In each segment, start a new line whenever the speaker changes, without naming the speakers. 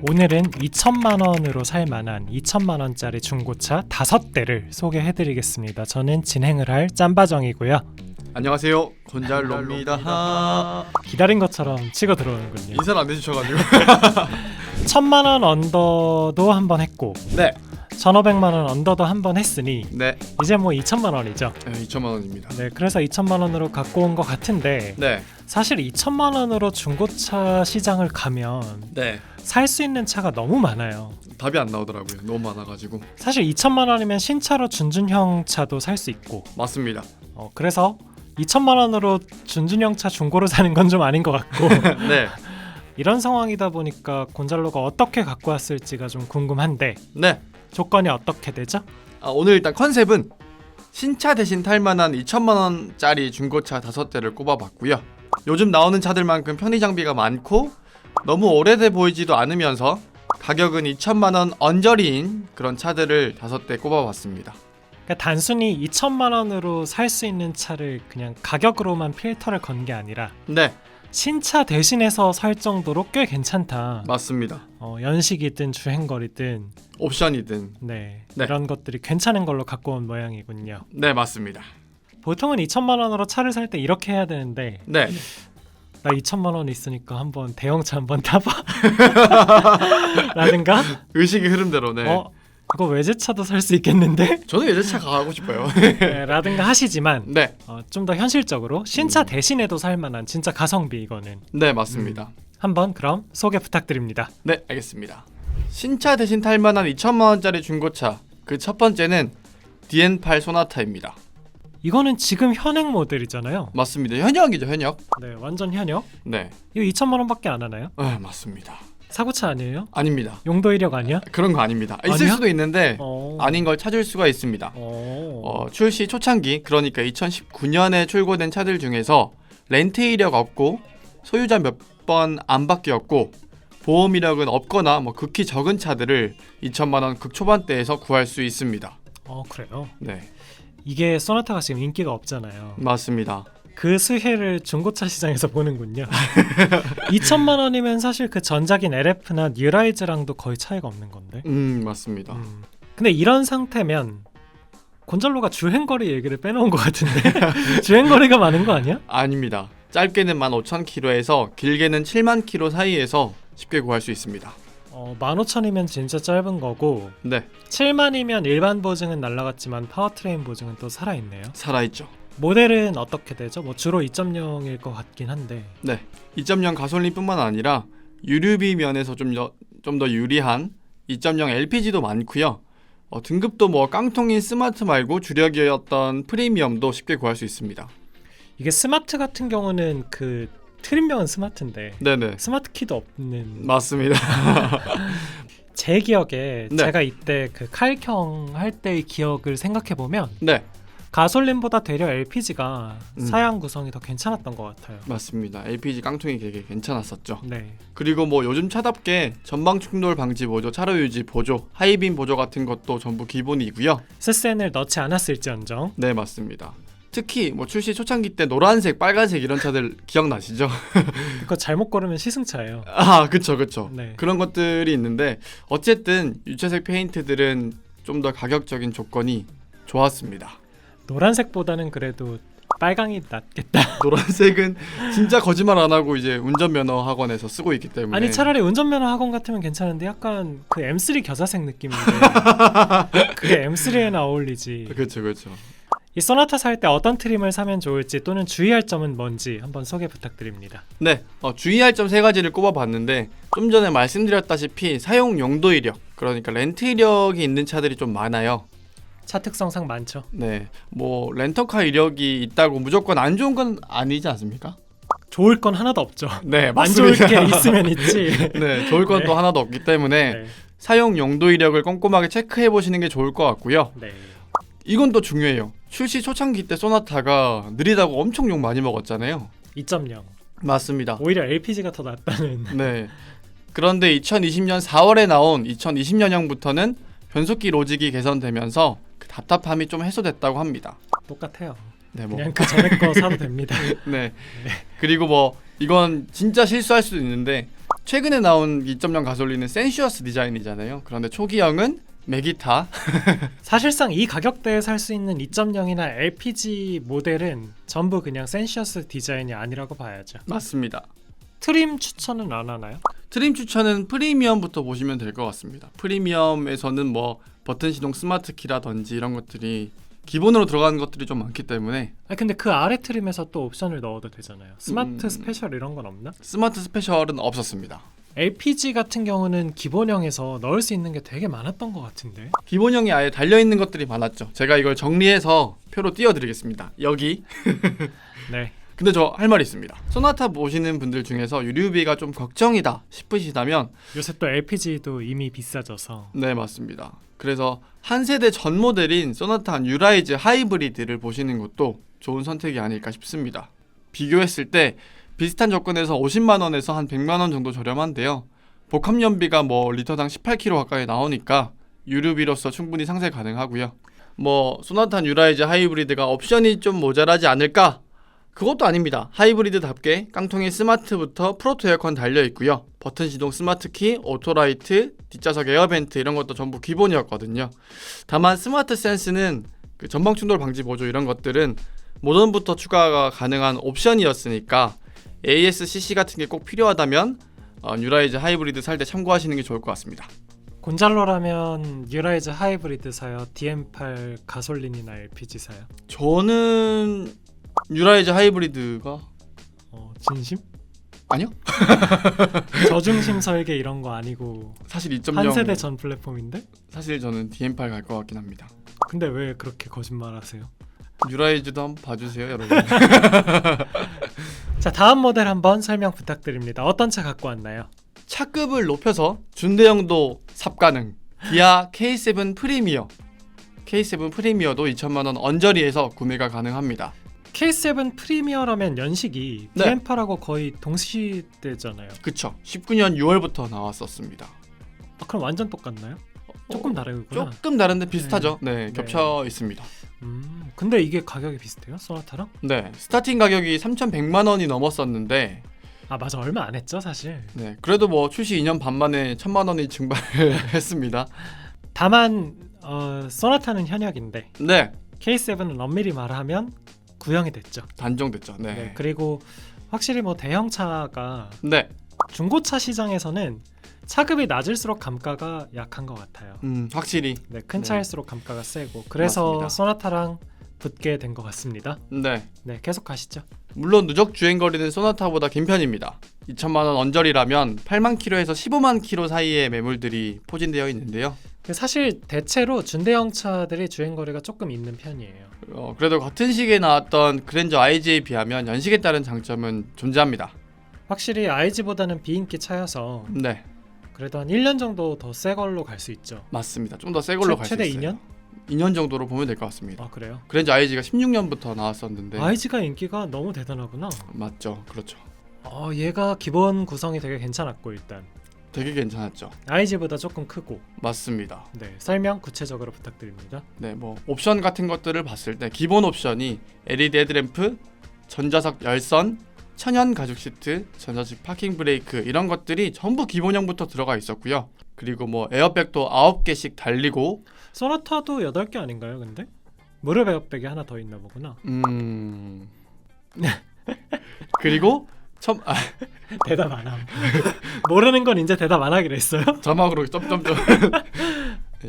오늘은 2천만 원으로 살 만한 2천만 원짜리 중고차 5대를 소개해드리겠습니다. 저는 진행을 할 짬바정이고요.
안녕하세요, 곤잘로입니다.
기다린 것처럼 치고 들어오는군요.
인사를 안 해주셔가지고.
1,000만 원 언더도 한번 했고,
네,
1,500만 원 언더도 한번 했으니
네,
이제 뭐 2천만 원이죠.
2천만 원입니다.
네, 그래서 2천만 원으로 갖고 온 것 같은데,
네,
사실 2천만 원으로 중고차 시장을 가면
네.
살 수 있는 차가 너무 많아요.
답이 안 나오더라고요. 너무 많아가지고.
사실 2천만 원이면 신차로 준준형 차도 살 수 있고,
맞습니다.
그래서 2천만 원으로 준준형 차 중고로 사는 건 좀 아닌 것 같고
네,
이런 상황이다 보니까 곤잘로가 어떻게 갖고 왔을지가 좀 궁금한데
네.
조건이 어떻게 되죠?
오늘 일단 컨셉은 신차 대신 탈만한 2천만 원짜리 중고차 5대를 꼽아봤고요. 요즘 나오는 차들만큼 편의 장비가 많고 너무 오래돼 보이지도 않으면서 가격은 2천만 원 언저리인 그런 차들을 5대 꼽아봤습니다.
그러니까 단순히 2천만 원으로 살 수 있는 차를 그냥 가격으로만 필터를 건 게 아니라
네,
신차 대신해서 살 정도로 꽤 괜찮다.
맞습니다.
연식이든 주행거리든
옵션이든.
네,
네.
이런 것들이 괜찮은 걸로 갖고 온 모양이군요.
네, 맞습니다.
보통은 2천만 원으로 차를 살 때 이렇게 해야 되는데
네,
나 2천만 원 있으니까 한번 대형차 한번 타봐 라든가
의식의 흐름대로. 네.
이거 외제차도 살 수 있겠는데?
저는 외제차 가고 싶어요.
네, 라든가 하시지만
네,
좀 더 현실적으로 신차 대신해도 살만한 진짜 가성비 이거는
네, 맞습니다.
한번 그럼 소개 부탁드립니다.
네, 알겠습니다. 신차 대신 탈만한 2천만 원짜리 중고차. 그 첫 번째는 DN8 소나타입니다.
이거는 지금 현행 모델이잖아요.
맞습니다. 현역이죠, 현역.
네, 완전 현역.
네,
이거 2천만 원밖에 안 하나요?
맞습니다.
사고차 아니에요?
아닙니다.
용도 이력 아니야?
그런 거 아닙니다. 있을
아니야?
수도 있는데
어.
아닌 걸 찾을 수가 있습니다. 출시 초창기, 그러니까 2019년에 출고된 차들 중에서 렌트 이력 없고 소유자 몇 번 안 바뀌었고 보험 이력은 없거나 극히 적은 차들을 2천만 원 극초반대에서 구할 수 있습니다.
그래요?
네,
이게 소나타가 지금 인기가 없잖아요.
맞습니다.
그 수혜를 중고차 시장에서 보는군요. 2천만 원이면 사실 그 전작인 LF나 뉴라이즈랑도 거의 차이가 없는 건데.
맞습니다.
근데 이런 상태면 곤잘로가 주행거리 얘기를 빼놓은 것 같은데 주행거리가 많은 거 아니야?
아닙니다. 짧게는 15,000km에서 길게는 7만 km 사이에서 쉽게 구할 수 있습니다.
15,000이면 진짜 짧은 거고
네,
7만이면 일반 보증은 날라갔지만 파워트레인 보증은 또 살아있네요.
살아있죠.
모델은 어떻게 되죠? 주로 2.0일 것 같긴 한데.
네, 2.0 가솔린뿐만 아니라 유류비 면에서 좀 더 유리한 2.0 LPG도 많고요. 등급도 깡통인 스마트 말고 주력이었던 프리미엄도 쉽게 구할 수 있습니다.
이게 스마트 같은 경우는 그 트림명은 스마트인데
네네,
스마트 키도 없는.
맞습니다.
제 기억에
네.
제가 이때 그 칼경 할 때의 기억을 생각해 보면
네,
가솔린보다 되려 LPG가 사양 구성이 더 괜찮았던 것 같아요.
맞습니다. LPG 깡통이 되게 괜찮았었죠.
네.
그리고 요즘 차답게 전방 충돌 방지 보조, 차로 유지 보조, 하이빔 보조 같은 것도 전부 기본이고요.
스센을 넣지 않았을지언정.
네, 맞습니다. 특히 출시 초창기 때 노란색, 빨간색 이런 차들 기억나시죠?
그거 잘못 고르면 시승차예요.
그쵸.
네.
그런 것들이 있는데 어쨌든 유채색 페인트들은 좀 더 가격적인 조건이 좋았습니다.
노란색보다는 그래도 빨강이 낫겠다.
노란색은 진짜 거짓말 안 하고 이제 운전면허 학원에서 쓰고 있기 때문에.
아니 차라리 운전면허 학원 같으면 괜찮은데 약간 그 M3 겨자색 느낌인데 그게 M3에나 어울리지.
그렇죠.
이 소나타 살 때 어떤 트림을 사면 좋을지 또는 주의할 점은 뭔지 한번 소개 부탁드립니다.
네, 주의할 점 3가지를 꼽아봤는데 좀 전에 말씀드렸다시피 사용 용도 이력, 그러니까 렌트 이력이 있는 차들이 좀 많아요.
차 특성상 많죠.
네, 렌터카 이력이 있다고 무조건 안 좋은 건 아니지 않습니까?
좋을 건 하나도 없죠.
네,
안 좋을
맞습니다.
게 있으면 있지.
네, 좋을 건 또
네.
하나도 없기 때문에
네.
사용 용도 이력을 꼼꼼하게 체크해 보시는 게 좋을 것 같고요.
네.
이건 또 중요해요. 출시 초창기 때 소나타가 느리다고 엄청 욕 많이 먹었잖아요.
2.0.
맞습니다.
오히려 LPG가 더 낫다는.
네. 그런데 2020년 4월에 나온 2020년형부터는 변속기 로직이 개선되면서 그 답답함이 좀 해소됐다고 합니다.
똑같아요.
네,
그냥 그 전에 거 사도 됩니다.
네. 그리고 이건 진짜 실수할 수도 있는데 최근에 나온 2.0 가솔린은 센슈어스 디자인이잖아요. 그런데 초기형은 메기타.
사실상 이 가격대에 살 수 있는 2.0이나 LPG 모델은 전부 그냥 센시어스 디자인이 아니라고 봐야죠.
맞습니다.
트림 추천은 안 하나요?
트림 추천은 프리미엄부터 보시면 될 것 같습니다. 프리미엄에서는 뭐 버튼 시동 스마트 키라든지 이런 것들이 기본으로 들어가는 것들이 좀 많기 때문에.
근데 그 아래 트림에서 또 옵션을 넣어도 되잖아요. 스마트 스페셜 이런 건 없나?
스마트 스페셜은 없었습니다.
LPG 같은 경우는 기본형에서 넣을 수 있는 게 되게 많았던 것 같은데.
기본형이 아예 달려있는 것들이 많았죠. 제가 이걸 정리해서 표로 띄워드리겠습니다. 여기.
네.
근데 저 할 말이 있습니다. 소나타 보시는 분들 중에서 유류비가 좀 걱정이다 싶으시다면
요새 또 LPG도 이미 비싸져서.
네, 맞습니다. 그래서 한 세대 전 모델인 소나타 뉴라이즈 하이브리드를 보시는 것도 좋은 선택이 아닐까 싶습니다. 비교했을 때 비슷한 조건에서 50만 원에서 한 100만 원 정도 저렴한데요. 복합 연비가 뭐 리터당 18km 가까이 나오니까 유류비로서 충분히 상세 가능하고요. 뭐 소나타 뉴라이즈 하이브리드가 옵션이 좀 모자라지 않을까? 그것도 아닙니다. 하이브리드답게 깡통에 스마트부터 프로토 에어컨 달려 있고요. 버튼 시동 스마트 키, 오토라이트, 뒷좌석 에어벤트 이런 것도 전부 기본이었거든요. 다만 스마트 센스는 그 전방 충돌 방지 보조 이런 것들은 모던부터 추가가 가능한 옵션이었으니까 ASCC 같은 게 꼭 필요하다면 뉴라이즈 하이브리드 살 때 참고하시는 게 좋을 것 같습니다.
곤잘로라면 뉴라이즈 하이브리드 사요? DM8 가솔린이나 LPG 사요?
저는 뉴라이즈 하이브리드가
진심?
아니요.
저중심 설계 이런 거 아니고
사실 2.0
한 세대 전 플랫폼인데?
사실 저는 DM8 갈 것 같긴 합니다.
근데 왜 그렇게 거짓말하세요?
뉴라이즈도 한번 봐주세요, 여러분.
자, 다음 모델 한번 설명 부탁드립니다. 어떤 차 갖고 왔나요?
차급을 높여서 준대형도 삽 가능. 기아 K7 프리미어. K7 프리미어도 2천만 원 언저리에서 구매가 가능합니다.
K7 프리미어라면 연식이
네.
DM8하고 거의 동시대잖아요.
그쵸. 19년 6월부터 나왔었습니다.
그럼 완전 똑같나요? 조금 다르구나.
조금 다른데 비슷하죠. 네, 겹쳐 있습니다.
근데 이게 가격이 비슷해요? 소나타랑?
네, 스타팅 가격이 3,100만 원이 넘었었는데
맞아, 얼마 안 했죠 사실.
네, 그래도 뭐 출시 2년 반 만에 1,000만 원이 증발했습니다.
다만 소나타는 현역인데
네,
K7은 엄밀히 말하면 구형이 됐죠.
단종됐죠.
네,
네,
그리고 확실히 뭐 대형차가
네,
중고차 시장에서는 차급이 낮을수록 감가가 약한 것 같아요.
확실히.
네, 큰
네.
차일수록 감가가 세고 그래서
맞습니다.
소나타랑 붙게 된 것 같습니다.
네,
네, 계속 가시죠.
물론 누적 주행 거리는 소나타보다 긴 편입니다. 2천만 원 언저리라면 8만 킬로에서 15만 킬로 사이의 매물들이 포진되어 있는데요.
사실 대체로 준대형 차들이 주행거리가 조금 있는 편이에요.
그래도 같은 시기에 나왔던 그랜저 IG에 비하면 연식에 따른 장점은 존재합니다.
확실히 IG보다는 비인기 차여서
네,
그래도 한 1년 정도 더 새 걸로 갈 수 있죠.
맞습니다. 좀 더 새 걸로 갈 수 있어요.
최대 2년?
2년 정도로 보면 될 것 같습니다.
그래요?
그랜저 IG가 16년부터 나왔었는데
IG가 인기가 너무 대단하구나.
맞죠, 그렇죠.
얘가 기본 구성이 되게 괜찮았고 일단
되게 괜찮았죠.
IG보다 조금 크고.
맞습니다.
네, 설명 구체적으로 부탁드립니다.
네, 뭐 옵션 같은 것들을 봤을 때 기본 옵션이 LED 헤드램프, 전자석 열선, 천연 가죽 시트, 전자식 파킹 브레이크 이런 것들이 전부 기본형부터 들어가 있었고요. 그리고 뭐 에어백도 9개씩 달리고
소나타도 8개 아닌가요, 근데? 무릎 에어백이 하나 더 있나 보구나.
그리고
대답 안 함. 모르는 건 이제 대답 안 하기로 했어요.
자막으로 점점점.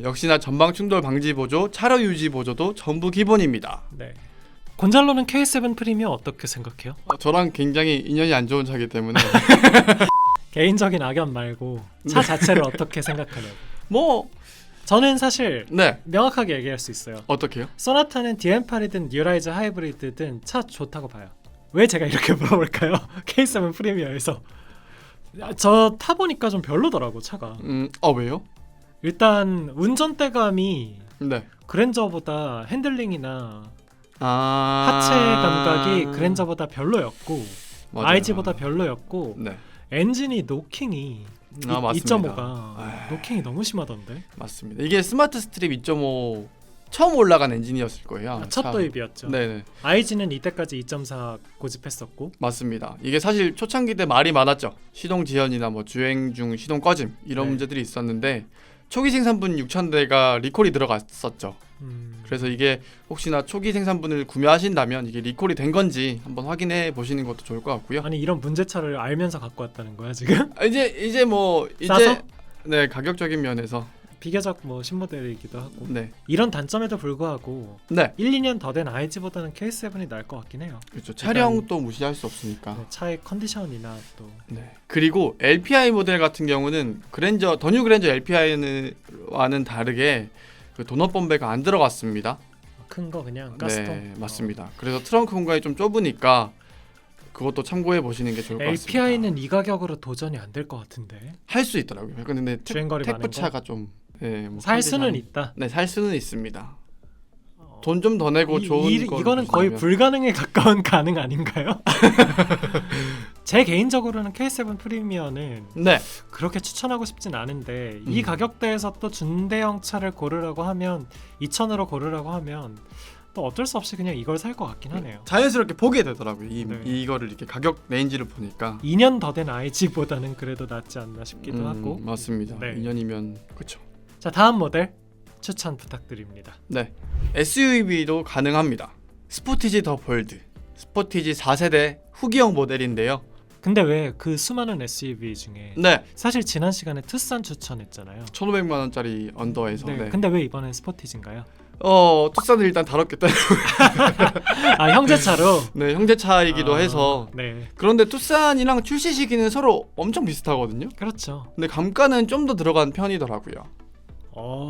역시나 전방 충돌 방지 보조, 차로 유지 보조도 전부 기본입니다.
네. 곤잘로는 K7 프리미어 어떻게 생각해요?
저랑 굉장히 인연이 안 좋은 차이기 때문에
개인적인 악연 말고 차 자체를 어떻게 생각하냐고.
뭐
저는 사실
네,
명확하게 얘기할 수 있어요.
어떻게요?
소나타는 DM8이든 뉴라이즈 하이브리드든 차 좋다고 봐요. 왜 제가 이렇게 물어볼까요? K7 프리미어에서 저 타보니까 좀 별로더라고 차가.
왜요?
일단 운전대감이
네.
그랜저보다 핸들링이나
하체
하체 감각이 그랜저보다 별로였고
맞아요.
IG보다 별로였고
네.
엔진이 노킹이
맞습니다.
2.5가 노킹이 너무 심하던데.
맞습니다. 이게 스마트 스트립 2.5 처음 올라간 엔진이었을 거예요.
첫
차.
도입이었죠.
네네.
IG는 이때까지 2.4 고집했었고
맞습니다. 이게 사실 초창기 때 말이 많았죠. 시동 지연이나 뭐 주행 중 시동 꺼짐 이런
네.
문제들이 있었는데 초기 생산분 6,000대가 리콜이 들어갔었죠. 그래서 이게 혹시나 초기 생산분을 구매하신다면 이게 리콜이 된 건지 한번 확인해 보시는 것도 좋을 것 같고요.
아니 이런 문제차를 알면서 갖고 왔다는 거야 지금?
이제 뭐
싸서?
네, 가격적인 면에서
비교적 뭐 신모델이기도 하고
네.
이런 단점에도 불구하고
네.
1, 2년 더 된 IG보다는 K7이 나을 것 같긴 해요.
그렇죠. 차량도 무시할 수 없으니까.
네, 차의 컨디션이나 또
네. 그리고 LPI 모델 같은 경우는 더 뉴 그랜저 LPI와는 다르게 그 도넛 범배가 안 들어갔습니다.
큰 거 그냥 가스통.
네, 맞습니다. 그래서 트렁크 공간이 좀 좁으니까 그것도 참고해 보시는 게 좋을 것 같습니다.
LPI는 이 가격으로 도전이 안 될 것 같은데.
할 수 있더라고요. 근데
주행거리 많은
택부
거.
차가 좀 뭐
살
컨디션이-
수는 있다.
네, 살 수는 있습니다. 돈 좀 더 내고 좋은 거
이거는 거의
보시면-
불가능에 가까운 가능 아닌가요? 제 개인적으로는 K7 프리미어는
네.
그렇게 추천하고 싶진 않은데 이
음.
가격대에서 또 준대형 차를 고르라고 하면 2,000으로 고르라고 하면 또 어쩔 수 없이 그냥 이걸 살 것 같긴 하네요.
자연스럽게 보게 되더라고요.
네.
이거를 이렇게 가격 레인지를 보니까
2년 더 된 IG보다는 그래도 낫지 않나 싶기도 하고.
맞습니다.
네.
2년이면 그렇죠.
자, 다음 모델 추천 부탁드립니다.
네. SUV도 가능합니다. 스포티지 더 볼드. 스포티지 4세대 후기형 모델인데요.
근데 왜 그 수많은 SUV 중에
네.
사실 지난 시간에 투싼 추천했잖아요.
1,500만 원짜리 언더에서.
네.
네.
근데 왜 이번엔 스포티지인가요?
투싼을 일단 다뤘기 때문에
아, 형제차로.
네, 형제차이기도
아,
해서.
네.
그런데 투싼이랑 출시 시기는 서로 엄청 비슷하거든요.
그렇죠.
근데 감가는 좀 더 들어간 편이더라고요.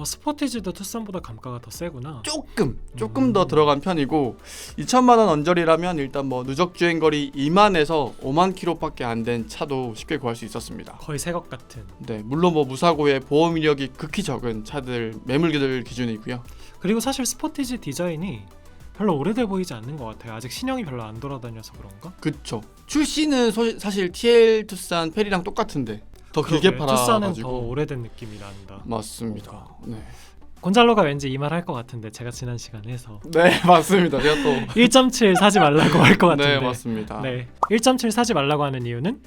스포티지도 투싼보다 감가가 더 세구나.
조금 더 들어간 편이고 2천만 원 언저리라면 일단 뭐 누적 주행 거리 2만에서 5만 킬로밖에 안 된 차도 쉽게 구할 수 있었습니다.
거의 새 것 같은.
네, 물론 뭐 무사고에 보험 이력이 극히 적은 차들 매물기들 기준이고요.
그리고 사실 스포티지 디자인이 별로 오래돼 보이지 않는 것 같아요. 아직 신형이 별로 안 돌아다녀서 그런가?
그쵸. 출시는 사실 TL 투싼 페리랑 똑같은데 더 길게
그러게, 투싼은 더
팔아가지고.
오래된 느낌이 난다.
맞습니다. 네.
곤잘로가 왠지 이 말 할 것 같은데 제가 지난 시간에 해서
네, 맞습니다. 제가 또
1.7 사지 말라고 할 것 같은데.
네, 맞습니다.
네, 1.7 사지 말라고 하는 이유는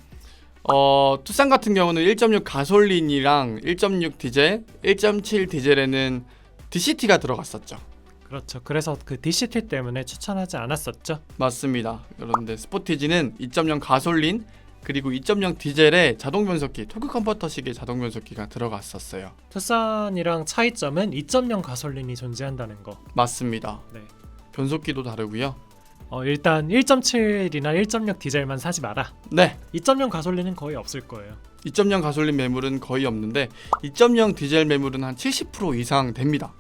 투싼 같은 경우는 1.6 가솔린이랑 1.6 디젤, 1.7 디젤에는 DCT가 들어갔었죠.
그렇죠. 그래서 그 DCT 때문에 추천하지 않았었죠.
맞습니다. 그런데 스포티지는 2.0 가솔린 그리고 2.0 디젤에 자동 변속기, 토크 컨버터식의 자동 변속기가 들어갔었어요.
투싼이랑 차이점은 2.0 가솔린이 존재한다는 거.
맞습니다.
네.
변속기도 다르고요.
일단 1.7이나 1.6 디젤만 사지 마라.
네.
2.0 가솔린은 거의 없을 거예요.
2.0 가솔린 매물은 거의 없는데 2.0 디젤 매물은 한 70% 이상 됩니다.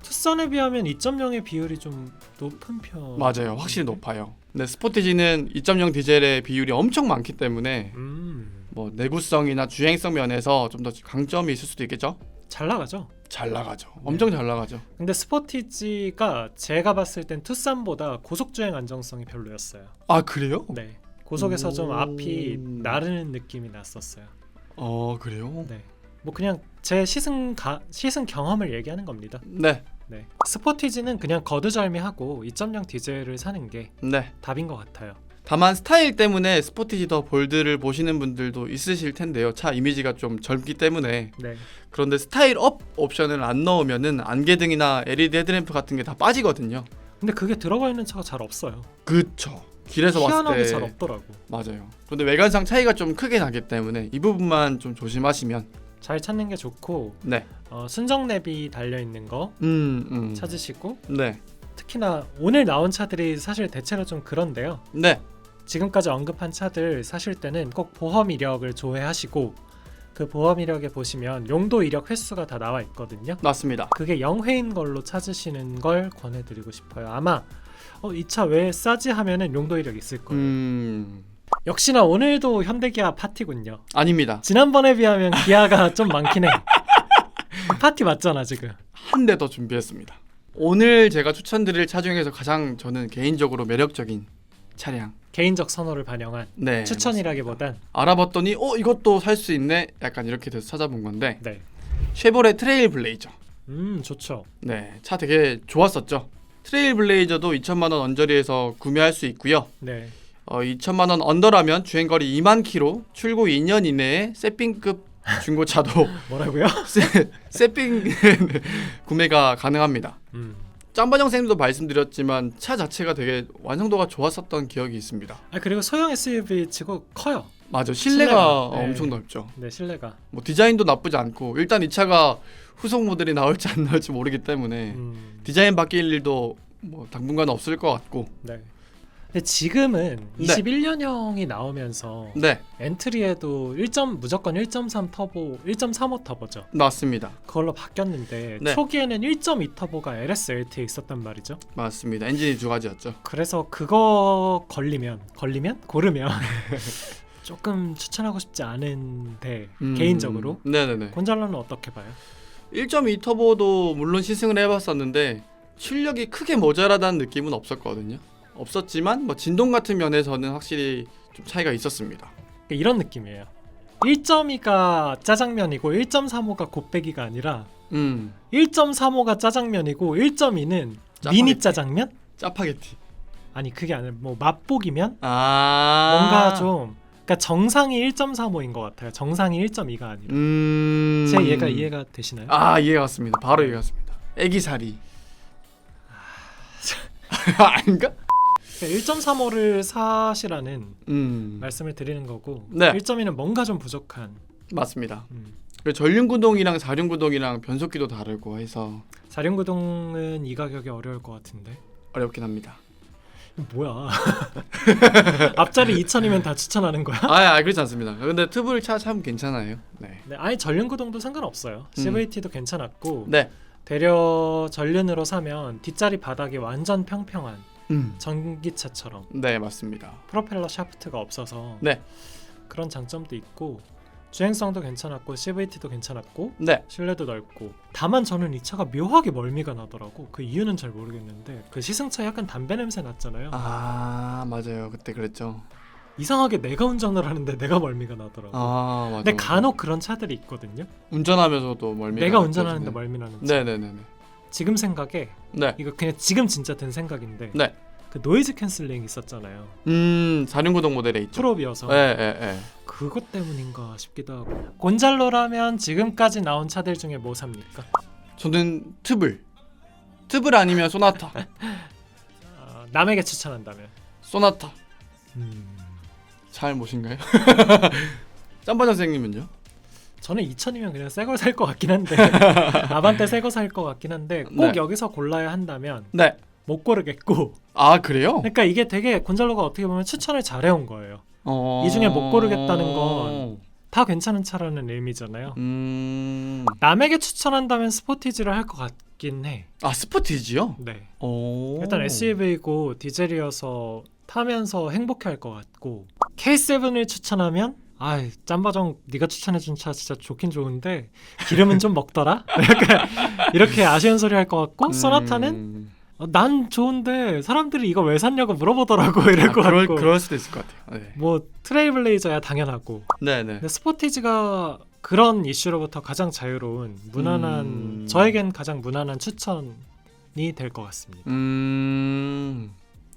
투싼에 비하면 2.0의 비율이 좀 높은 편.
맞아요. 확실히 높아요. 근데 스포티지는 2.0 디젤의 비율이 엄청 많기 때문에 뭐 내구성이나 주행성 면에서 좀 더 강점이 있을 수도 있겠죠?
잘 나가죠.
잘 나가죠. 엄청 잘 나가죠.
근데 스포티지가 제가 봤을 땐 투싼보다 고속 주행 안정성이 별로였어요.
아, 그래요?
네. 고속에서 좀
오.
앞이 나르는 느낌이 났었어요.
그래요?
네. 뭐 그냥 제 시승 경험을 얘기하는 겁니다.
네.
네. 스포티지는 그냥 거두절미하고 2.0 디젤을 사는 게
네.
답인 것 같아요.
다만 스타일 때문에 스포티지 더 볼드를 보시는 분들도 있으실 텐데요. 차 이미지가 좀 젊기 때문에.
네.
그런데 스타일 업 옵션을 안 넣으면은 안개등이나 LED 헤드램프 같은 게 다 빠지거든요.
근데 그게 들어가 있는 차가 잘 없어요.
그쵸. 길에서 봤을
희한하게
때
잘 없더라고.
맞아요. 그런데 외관상 차이가 좀 크게 나기 때문에 이 부분만 좀 조심하시면.
잘 찾는 게 좋고
네.
순정 랩이 달려 있는 거 찾으시고
네.
특히나 오늘 나온 차들이 사실 대체로 좀 그런데요.
네.
지금까지 언급한 차들 사실 때는 꼭 보험 이력을 조회하시고 그 보험 이력에 보시면 용도 이력 횟수가 다 나와 있거든요.
맞습니다.
그게 0회인 걸로 찾으시는 걸 권해드리고 싶어요. 아마 이 차 왜 싸지 하면은 용도 이력 있을 거예요. 역시나 오늘도 현대기아 파티군요.
아닙니다.
지난번에 비하면 기아가 좀 많긴 해. 파티 맞잖아 지금.
한 대 더 준비했습니다. 오늘 제가 추천드릴 차 중에서 가장 저는 개인적으로 매력적인 차량.
개인적 선호를 반영한
네.
추천이라기보단
알아봤더니 이것도 살 수 있네. 약간 이렇게 돼서 찾아본 건데
네.
쉐보레 트레일 블레이저.
좋죠.
네, 차 되게 좋았었죠. 트레일블레이저도 2천만 원 언저리에서 구매할 수 있고요.
네.
2천만 원 언더라면 주행거리 2만 킬로, 출고 2년 이내에 세핑급 중고차도
뭐라고요?
세핑 구매가 가능합니다. 짬바정 쌤도 말씀드렸지만 차 자체가 되게 완성도가 좋았었던 기억이 있습니다.
그리고 소형 SUV 치고 커요.
맞아,
실내가,
실내가
네.
엄청 넓죠.
네, 실내가.
뭐 디자인도 나쁘지 않고 일단 이 차가 후속 모델이 나올지 안 나올지 모르기 때문에 디자인 바뀔 일도 뭐 당분간 없을 것 같고.
네. 근데 지금은
네.
21년형이 나오면서
네,
엔트리에도 무조건 1.3 터보, 1.35 터보죠.
맞습니다.
그걸로 바뀌었는데
네.
초기에는 1.2 터보가 LS LT에 있었단 말이죠.
맞습니다. 엔진이 두 가지였죠.
그래서 그거 고르면 조금 추천하고 싶지 않은데 개인적으로
네네네.
곤잘로는 어떻게 봐요?
1.2 터보도 물론 시승을 해봤었는데 출력이 크게 모자라다는 느낌은 없었거든요. 없었지만 뭐 진동 같은 면에서는 확실히 좀 차이가 있었습니다.
그러니까 이런 느낌이에요. 1.2가 짜장면이고 1.35가 곱빼기가 아니라 1.35가 짜장면이고 1.2는 미니 짜장면?
짜파게티.
아니 그게 아니라 뭐 맛보기면
아
뭔가 좀 그러니까 정상이 1.35인 것 같아요. 정상이 1.2가 아니라. 제 얘가 이해가 되시나요?
아 이해가 갔습니다. 바로 이해가 갔습니다. 애기살이. 아닌가?
1.35를 사시라는 말씀을 드리는 거고
네.
1.2는 뭔가 좀 부족한.
맞습니다. 그리고 전륜구동이랑 사륜구동이랑 변속기도 다르고 해서
사륜구동은 이 가격에 어려울 것 같은데.
어렵긴 합니다.
뭐야? 앞자리 2,000이면 다 추천하는 거야?
그렇지 않습니다. 근데 트블 차 참 괜찮아요. 네.
네, 아예 전륜구동도 상관없어요. CVT도 괜찮았고
네.
대려 전륜으로 사면 뒷자리 바닥이 완전 평평한 전기차처럼
네, 맞습니다.
프로펠러 샤프트가 없어서
네.
그런 장점도 있고 주행성도 괜찮았고 CVT도 괜찮았고
네.
실내도 넓고 다만 저는 이 차가 묘하게 멀미가 나더라고. 그 이유는 잘 모르겠는데 그 시승차 약간 담배 냄새 났잖아요.
맞아요. 그때 그랬죠.
이상하게 내가 운전을 하는데 내가 멀미가 나더라고.
맞아.
근데 간혹 그런 차들이 있거든요.
운전하면서도 멀미가
내가
느껴지는.
운전하는데 멀미 나는 차.
네네네네.
지금 생각에
네.
이거 그냥 지금 진짜 든 생각인데
네.
그 노이즈 캔슬링 있었잖아요.
사륜구동 모델에 있죠.
프로비어서
네.
그것 때문인가 싶기도 하고. 곤잘로라면 지금까지 나온 차들 중에 뭐 삽니까?
저는 트블 아니면 소나타.
남에게 추천한다면
소나타. 잘 모신가요? 짬바 선생님은요?
저는 2000이면 그냥 새 걸 살 것 같긴 한데 아반떼 새 거 살 것 같긴 한데 꼭
네.
여기서 골라야 한다면
네.
못 고르겠고.
그래요?
그러니까 이게 되게 곤잘로가 어떻게 보면 추천을 잘해온 거예요. 이 중에 못 고르겠다는 건 다 괜찮은 차라는 의미잖아요. 남에게 추천한다면 스포티지를 할 것 같긴 해.
스포티지요?
네.
오.
일단 SUV고 디젤이어서 타면서 행복해할 것 같고 K7을 추천하면 짬바정 네가 추천해준 차 진짜 좋긴 좋은데 기름은 좀 먹더라? 이렇게 아쉬운 소리 할 것 같고 소나타는 난 좋은데 사람들이 이거 왜 샀냐고 물어보더라고 이럴 것 같고.
그럴 수도 있을 것 같아요. 네.
뭐 트레일블레이저야 당연하고.
네네.
근데 스포티지가 그런 이슈로부터 가장 자유로운 무난한 저에겐 가장 무난한 추천이 될 것 같습니다.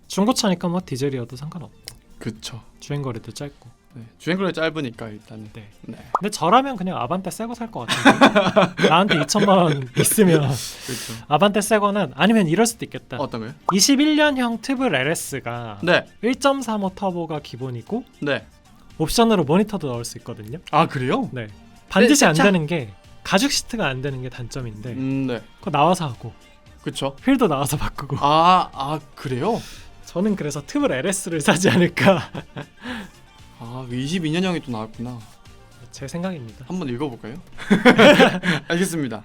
중고차니까 뭐 디젤이어도 상관없고.
그쵸.
주행거리도 짧고.
네. 주행거리 짧으니까 일단은.
네.
네.
근데 저라면 그냥 아반떼 새거 살 것 같은데. 나한테 2천만 원 있으면
그렇죠.
아반떼 새거는 아니면 이럴 수도 있겠다.
어떤 거요?
21년형 트블 LS가
네.
1.35 터보가 기본이고
네.
옵션으로 모니터도 넣을 수 있거든요.
그래요?
네. 반드시
네,
안
차-
되는 게 가죽 시트가 안 되는 게 단점인데
네.
그거 나와서 하고
그쵸.
휠도 나와서 바꾸고.
그래요?
저는 그래서 트블 LS를 사지 않을까.
22년형이 또 나왔구나.
제 생각입니다.
한번 읽어볼까요? 알겠습니다.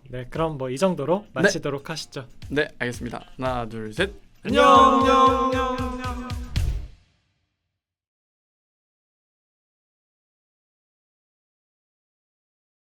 네, 그럼 뭐 이 정도로 마치도록 하시죠.
네, 알겠습니다. 하나, 둘, 셋.
안녕.